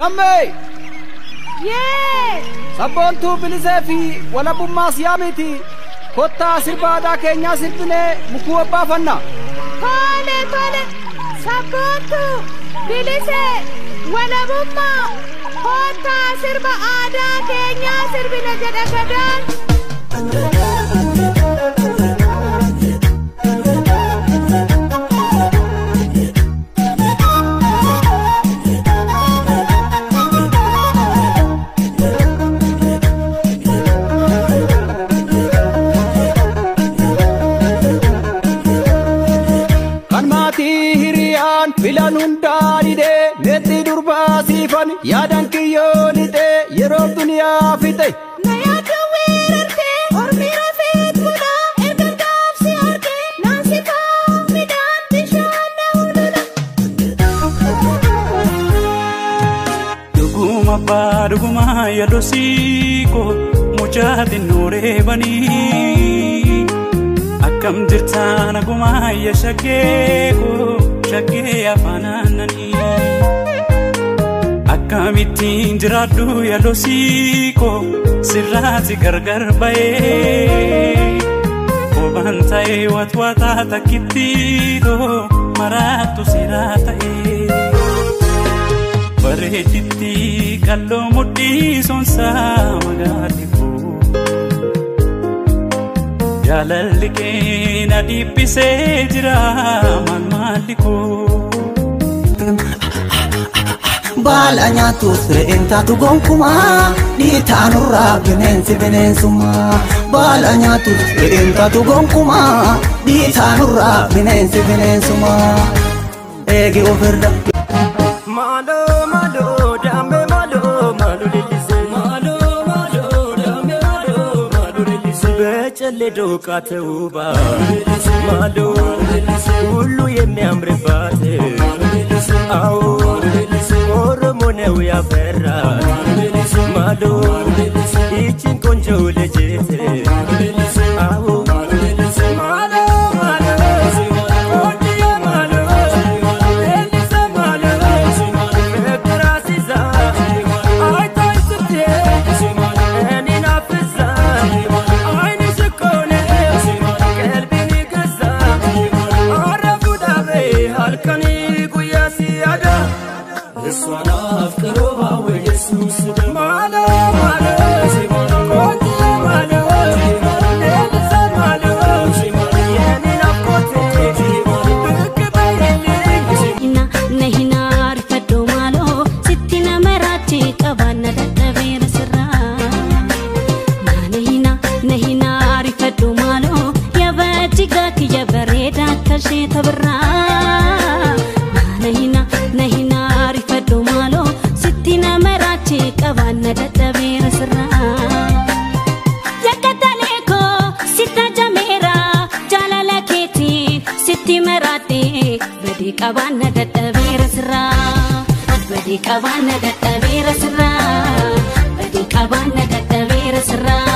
أمي ياه سبونتو بلزافي ولا بماس يامتي كوتا سربادا كينيا سربني مكو بافنا طالع سبونتو بلزافي ولا بما كوتا سربادا كينيا سربنا جدا كدان Filanun dari de neti durba sifan yadan kiyoni de yerob dunia fite naya kawirarte or mera fet muna eber gaf si arke nansi midan dishana ulula duguma yadosiko mujadin nore bani akam jirtana guma yashakeko Shake afananani Akamitin jiradu yalosiko Sirati gargar bae Obantae watwata takitido Maratu siratae Baretiti kallo mudi sonsa magatiku Jalalike nadipise jira malmaliko Balanya tu seenta tu gonkuma di tanura binensuma Balanya tu seenta tu gonkuma di tanura binensuma Egi overda Malo dambe malo lilise malo dambe malo lilise Becelle dokateuba malo Ulu የሚያምርባት አዎ ኦሮሞነው ያፈራት ማዶ ይችን ቆንጆ ልጅት አዎ Kabana dadhabera sirra badi kabana dadhabera sirra badi kabana dadhabera sirra